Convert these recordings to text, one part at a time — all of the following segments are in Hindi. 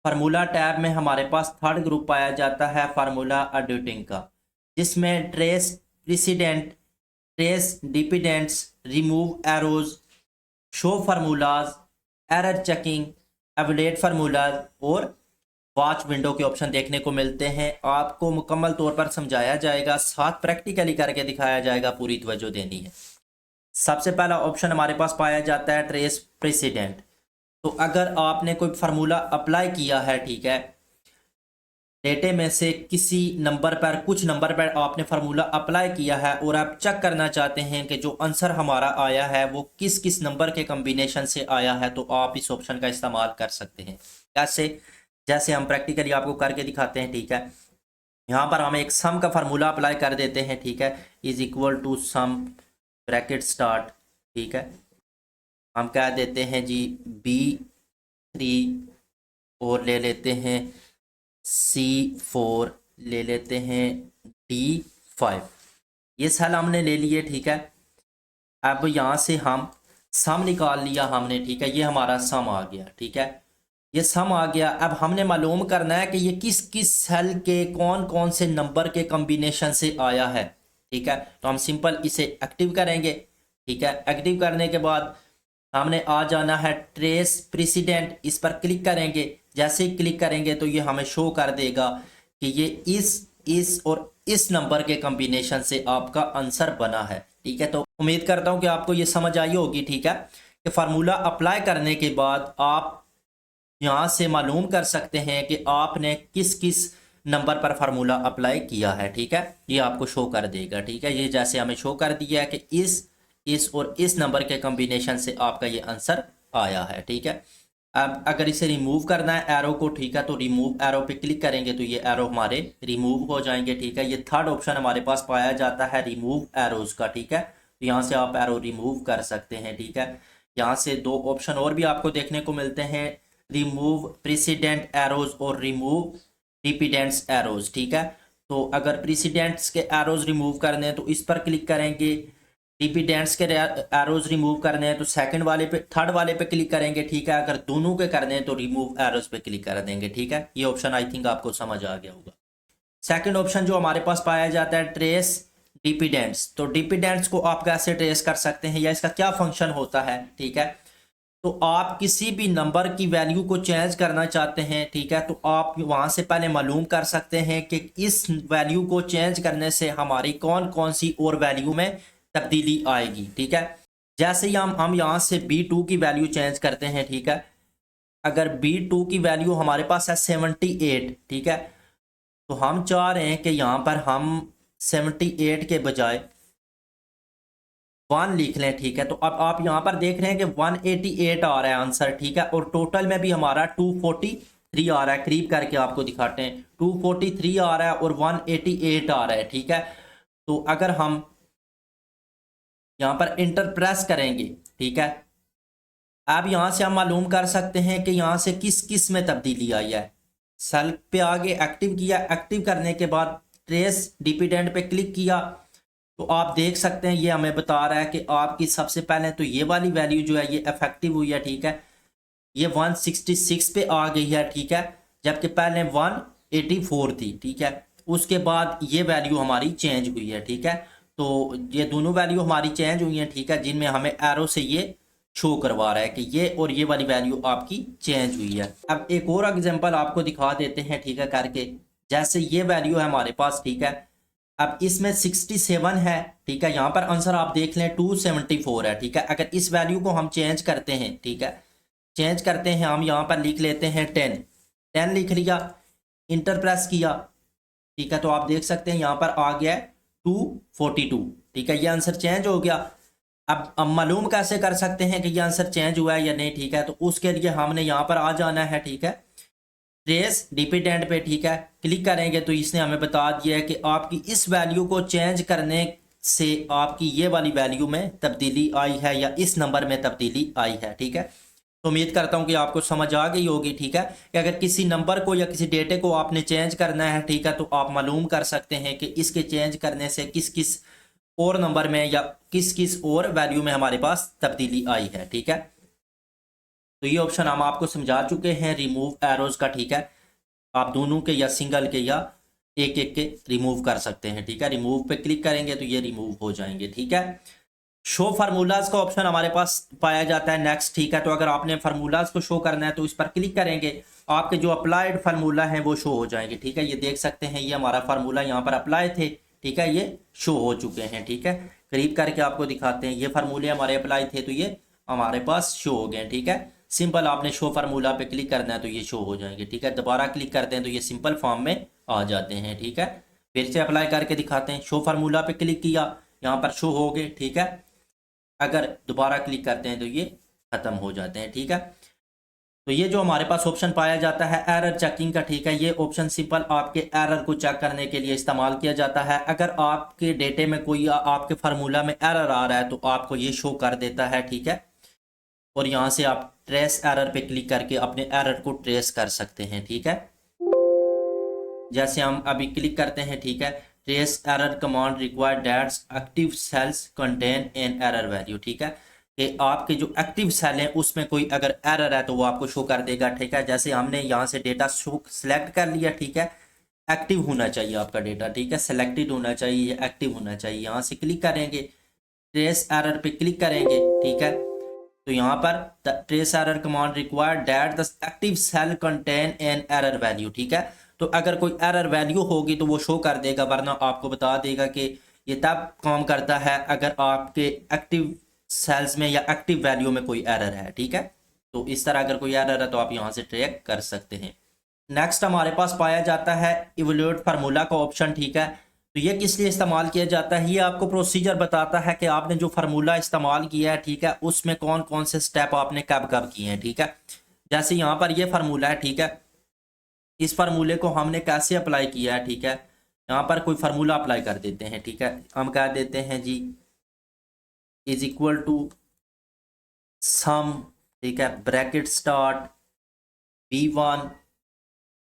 फार्मूला टैब में हमारे पास थर्ड ग्रुप पाया जाता है फार्मूला एडिटिंग का, जिसमें trace precedents, trace dependents, remove arrows, show formulas, error checking, evaluate formulas और वॉच विंडो के ऑप्शन देखने को मिलते हैं। आपको मुकम्मल तौर पर समझाया जाएगा, साथ प्रैक्टिकली करके दिखाया जाएगा, पूरी तवज्जो देनी है। सबसे पहला ऑप्शन हमारे पास पाया जाता है ट्रेस प्रेसिडेंट। तो अगर आपने कोई फार्मूला अप्लाई किया है, ठीक है, डेटे में से किसी नंबर पर, कुछ नंबर पर आपने फार्मूला अप्लाई किया है और आप चेक करना चाहते हैं कि जो आंसर हमारा आया है वो किस किस नंबर के कम्बिनेशन से आया है, तो आप इस ऑप्शन का इस्तेमाल कर सकते हैं। कैसे? जैसे हम प्रैक्टिकली आपको करके दिखाते हैं, ठीक है। यहाँ पर हम एक सम का फार्मूला अप्लाई कर देते हैं, ठीक है, is equal to sum bracket start, ठीक है। हम कह देते हैं जी B3 और ले लेते हैं C4, ले लेते हैं D5। ये सेल हमने ले लिए, ठीक है। अब यहाँ से हम सम निकाल लिया हमने, ठीक है, ये हमारा सम आ गया, ठीक है, ये सम आ गया। अब हमने मालूम करना है कि ये किस किस सेल के कौन कौन से नंबर के कॉम्बिनेशन से आया है, ठीक है। तो हम सिंपल इसे एक्टिव करेंगे, ठीक है। एक्टिव करने के बाद हमने आ जाना है ट्रेस प्रेसिडेंट, इस पर क्लिक करेंगे। जैसे ही क्लिक करेंगे तो ये हमें शो कर देगा कि ये इस और इस नंबर के कॉम्बिनेशन से आपका आंसर बना है, ठीक है। तो उम्मीद करता हूँ कि आपको ये समझ आई होगी, ठीक है, कि फार्मूला अप्लाई करने के बाद आप यहाँ से मालूम कर सकते हैं कि आपने किस किस नंबर पर फार्मूला अप्लाई किया है, ठीक है। ये आपको शो कर देगा, ठीक है। ये जैसे हमें शो कर दिया है कि इस और इस नंबर के कॉम्बिनेशन से आपका ये आंसर आया है, ठीक है। अब अगर इसे रिमूव करना है एरो को, ठीक है, तो रिमूव एरो पे क्लिक करेंगे तो ये एरो हमारे रिमूव हो जाएंगे, ठीक है। ये थर्ड ऑप्शन हमारे पास पाया जाता है रिमूव एरोज का, ठीक है। तो यहाँ से आप एरो रिमूव कर सकते हैं, ठीक है। यहाँ से दो ऑप्शन और भी आपको देखने को मिलते हैं, रिमूव प्रेसिडेंट एरोज और रिमूव डिपेंडेंट्स एरोज, ठीक है। तो अगर प्रेसिडेंट्स के एरोज रिमूव करने हैं तो इस पर क्लिक करेंगे, डिपेंडेंट्स के एरोज रिमूव करने हैं तो सेकंड वाले पे, थर्ड वाले पे क्लिक करेंगे, ठीक है। अगर दोनों के करने हैं तो रिमूव एरोज पे क्लिक कर देंगे, ठीक है। ये ऑप्शन आई थिंक आपको समझ आ गया होगा। सेकंड ऑप्शन जो हमारे पास पाया जाता है ट्रेस डिपेंडेंट्स। तो डिपेंडेंट्स को आप कैसे ट्रेस कर सकते हैं या इसका क्या फंक्शन होता है, ठीक है। तो आप किसी भी नंबर की वैल्यू को चेंज करना चाहते हैं, ठीक है, तो आप वहां से पहले मालूम कर सकते हैं कि इस वैल्यू को चेंज करने से हमारी कौन कौन सी और वैल्यू में तब्दीली आएगी, ठीक है। जैसे ही हम यहाँ से B2 की वैल्यू चेंज करते हैं, ठीक है। अगर B2 की वैल्यू हमारे पास है 78, ठीक है, तो हम चाह रहे हैं कि यहाँ पर हम 78 के बजाय 1 लिख लें, ठीक है। तो अब आप यहाँ पर देख रहे हैं कि 188 आ रहा है आंसर, ठीक है, और टोटल में भी हमारा 243 आ रहा है। करीब करके आपको दिखाते हैं, 243 आ रहा है और 188 आ रहा है, ठीक है। तो अगर हम यहाँ पर इंटर प्रेस करेंगे, ठीक है, अब यहाँ से हम मालूम कर सकते हैं कि यहाँ से किस किस में तब्दीली आई है। सेल पे आगे एक्टिव किया, एक्टिव करने के बाद ट्रेस डिपेंडेंट पे क्लिक किया तो आप देख सकते हैं ये हमें बता रहा है कि आपकी सबसे पहले तो ये वाली वैल्यू जो है ये इफेक्टिव हुई है, ठीक है, ये 166 पे आ गई है, ठीक है, जबकि पहले 184 थी, ठीक है। उसके बाद ये वैल्यू हमारी चेंज हुई है, ठीक है। तो ये दोनों वैल्यू हमारी चेंज हुई हैं, ठीक है, जिनमें हमें एरो से ये शो करवा रहा है कि ये और ये वाली वैल्यू आपकी चेंज हुई है। अब एक और एग्जांपल आपको दिखा देते हैं, ठीक है, करके। जैसे ये वैल्यू है हमारे पास, ठीक है, अब इसमें 67 है, ठीक है, यहाँ पर आंसर आप देख लें 274 है, ठीक है। अगर इस वैल्यू को हम चेंज करते हैं, ठीक है, चेंज करते हैं, हम यहाँ पर लिख लेते हैं 10 लिख लिया, इंटर प्रेस किया, ठीक है, तो आप देख सकते हैं यहाँ पर आ गया है 242, ठीक है, ये आंसर चेंज हो गया। अब मालूम कैसे कर सकते हैं कि ये आंसर चेंज हुआ है या नहीं, ठीक है, तो उसके लिए हमने यहाँ पर आ जाना है, ठीक है, ट्रेस डिपेंडेंट पे, ठीक है, क्लिक करेंगे तो इसने हमें बता दिया है कि आपकी इस वैल्यू को चेंज करने से आपकी ये वाली वैल्यू में तब्दीली आई है या इस नंबर में तब्दीली आई है, ठीक है। तो उम्मीद करता हूँ कि आपको समझ आ गई होगी, ठीक है, कि अगर किसी नंबर को या किसी डेटे को आपने चेंज करना है, ठीक है, तो आप मालूम कर सकते हैं कि इसके चेंज करने से किस किस और नंबर में या किस किस और वैल्यू में हमारे पास तब्दीली आई है, ठीक है। तो ये ऑप्शन हम आपको समझा चुके हैं रिमूव एरोज का, ठीक है। आप दोनों के या सिंगल के या एक एक के रिमूव कर सकते हैं, ठीक है। रिमूव पे क्लिक करेंगे तो ये रिमूव हो जाएंगे, ठीक है। शो फार्मूलाज का ऑप्शन हमारे पास पाया जाता है नेक्स्ट, ठीक है। तो अगर आपने फार्मूलाज को शो करना है तो इस पर क्लिक करेंगे, आपके जो अप्लाइड फार्मूला है वो शो हो जाएंगे, ठीक है। ये देख सकते हैं, ये हमारा फार्मूला यहाँ पर अप्लाई थे, ठीक है, ये शो हो चुके हैं, ठीक है। करीब करके आपको दिखाते हैं, ये फार्मूले हमारे अप्लाई थे तो ये हमारे पास शो हो गए, ठीक है। सिंपल आपने शो फार्मूला पे क्लिक करना है तो ये शो हो जाएंगे, ठीक है। दोबारा क्लिक करते हैं तो ये सिंपल फॉर्म में आ जाते हैं, ठीक है। फिर से अप्लाई करके दिखाते हैं, शो फार्मूला पे क्लिक किया, यहाँ पर शो हो गए, ठीक है। अगर दोबारा क्लिक करते हैं तो ये खत्म हो जाते हैं, ठीक है। तो ये जो हमारे पास ऑप्शन पाया जाता है एरर चेकिंग का, ठीक है, ये ऑप्शन सिंपल आपके एरर को चेक करने के लिए इस्तेमाल किया जाता है। अगर आपके डेटे में कोई आपके फार्मूला में एरर आ रहा है तो आपको ये शो कर देता है, ठीक है। और यहाँ से आप ट्रेस एरर पे क्लिक करके अपने एरर को ट्रेस कर सकते हैं, ठीक है। जैसे हम अभी क्लिक करते हैं, ठीक है, trace error command required that active cells contain an error value, ठीक है, कि आपके जो एक्टिव सेल हैं उसमें कोई अगर एरर है तो वो आपको शो कर देगा, ठीक है। जैसे हमने यहाँ से डेटा शो सेलेक्ट कर लिया, ठीक है, एक्टिव होना चाहिए आपका डेटा, ठीक है, सेलेक्टेड होना चाहिए, एक्टिव होना चाहिए। यहाँ से क्लिक करेंगे, ट्रेस एरर पे क्लिक करेंगे, ठीक है। तो यहाँ पर trace error command required that the active cell contain an error value, ठीक है। तो अगर कोई एरर वैल्यू होगी तो वो शो कर देगा, वरना आपको बता देगा कि ये तब काम करता है अगर आपके एक्टिव सेल्स में या एक्टिव वैल्यू में कोई एरर है, ठीक है। तो इस तरह अगर कोई एरर है तो आप यहाँ से ट्रैक कर सकते हैं। नेक्स्ट हमारे पास पाया जाता है इवैल्यूएट फार्मूला का ऑप्शन, ठीक है। तो ये किस लिए इस्तेमाल किया जाता है, ये आपको प्रोसीजर बताता है कि आपने जो फार्मूला इस्तेमाल किया है, ठीक है, उसमें कौन कौन से स्टेप आपने कब कब किए हैं, ठीक है। जैसे यहाँ पर ये फार्मूला है, ठीक है, इस फार्मूले को हमने कैसे अप्लाई किया है, ठीक है। यहाँ पर कोई फार्मूला अप्लाई कर देते हैं, ठीक है। हम कह देते हैं जी इज इक्वल टू सम, ठीक है, ब्रैकेट स्टार्ट V1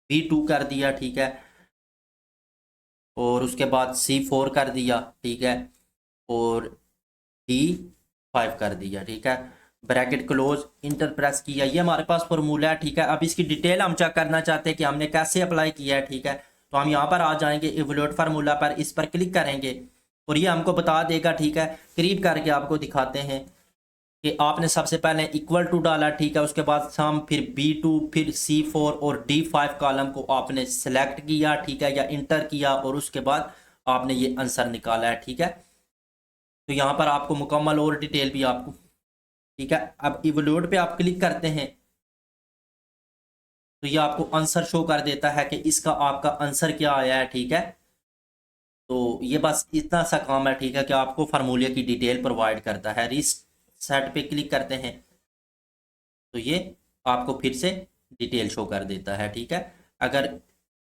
V2 कर दिया, ठीक है, और उसके बाद C4 कर दिया, ठीक है, और D5 कर दिया, ठीक है। ब्रैकेट क्लोज, इंटर प्रेस किया, ये हमारे पास फॉर्मूला है, ठीक है। अब इसकी डिटेल हम चेक करना चाहते हैं कि हमने कैसे अप्लाई किया है, ठीक है। तो हम यहाँ पर आ जाएंगे इवैल्यूएट फार्मूला पर, इस पर क्लिक करेंगे और ये हमको बता देगा, ठीक है। करीब करके आपको दिखाते हैं कि आपने सबसे पहले इक्वल टू डाला, ठीक है, उसके बाद सम, फिर B2, फिर C4 और D5 कॉलम को आपने सेलेक्ट किया, ठीक है, या इंटर किया, और उसके बाद आपने ये आंसर निकाला है, ठीक है। तो यहाँ पर आपको मुकम्मल और डिटेल भी आपको, ठीक है। अब इवैल्यूएट पे आप क्लिक करते हैं तो ये आपको आंसर शो कर देता है कि इसका आपका आंसर क्या आया है, ठीक है। तो ये बस इतना सा काम है, ठीक है, कि आपको फार्मूले की डिटेल प्रोवाइड करता है। रीसेट पे क्लिक करते हैं तो ये आपको फिर से डिटेल शो कर देता है, ठीक है। अगर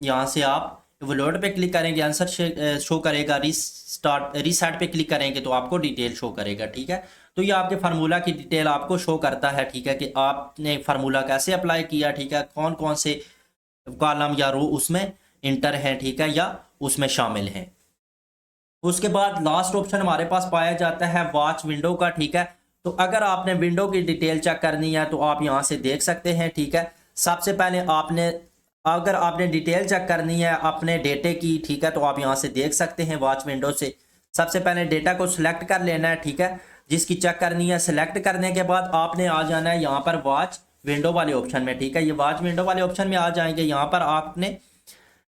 यहाँ से आप इवैल्यूएट पे क्लिक करेंगे आंसर शो करेगा, रीसेट पे क्लिक करेंगे तो आपको डिटेल शो करेगा, ठीक है। तो ये आपके फार्मूला की डिटेल आपको शो करता है, ठीक है, कि आपने फार्मूला कैसे अप्लाई किया, ठीक है, कौन कौन से कॉलम या रो उसमें इंटर है, ठीक है, या उसमें शामिल हैं। उसके बाद लास्ट ऑप्शन हमारे पास पाया जाता है वॉच विंडो का, ठीक है। तो अगर आपने विंडो की डिटेल चेक करनी है तो आप यहाँ से देख सकते हैं, ठीक है। सबसे पहले अगर आपने डिटेल चेक करनी है अपने डेटे की, ठीक है, तो आप यहाँ से देख सकते हैं वॉच विंडो से। सबसे पहले डेटा को सिलेक्ट कर लेना है, ठीक है, जिसकी चेक करनी है। सिलेक्ट करने के बाद आपने आ जाना है यहाँ पर वॉच विंडो वाले ऑप्शन में, ठीक है। ये वॉच विंडो वाले ऑप्शन में आ जाएंगे, यहाँ पर आपने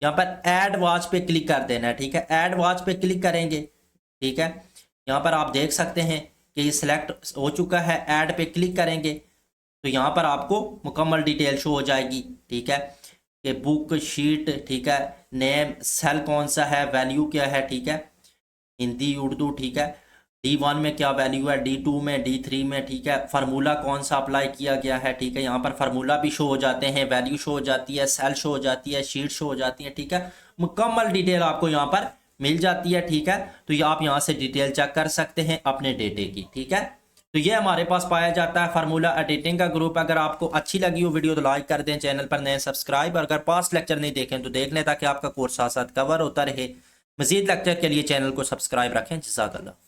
यहाँ पर ऐड वॉच पे क्लिक कर देना है, ठीक है। ऐड वॉच पे क्लिक करेंगे, ठीक है, यहाँ पर आप देख सकते हैं कि ये सिलेक्ट हो चुका है। ऐड पे क्लिक करेंगे तो यहाँ पर आपको मुकम्मल डिटेल शो हो जाएगी, ठीक है, कि बुक शीट, ठीक है, नेम, सेल कौन सा है, वैल्यू क्या है, ठीक है, हिंदी उर्दू, ठीक है, D1 में क्या वैल्यू है, D2 में, D3 में, ठीक है, फार्मूला कौन सा अप्लाई किया गया है, ठीक है। यहाँ पर फार्मूला भी शो हो जाते हैं, वैल्यू शो हो जाती है, सेल शो हो जाती है, शीट शो हो जाती है, ठीक है। मुकम्मल डिटेल आपको यहाँ पर मिल जाती है, ठीक है। तो ये आप यहाँ से डिटेल चेक कर सकते हैं अपने डेटे की, ठीक है। तो ये हमारे पास पाया जाता है फार्मूला एडिटिंग का ग्रुप। अगर आपको अच्छी लगी हो वीडियो तो लाइक कर दें, चैनल पर नए सब्सक्राइब, और अगर पास्ट लेक्चर नहीं देखें तो देख लें ताकि आपका कोर्स साथ साथ कवर होता रहे। मजीद लेक्चर के लिए चैनल को सब्सक्राइब रखें। जज़ाकल्लाह।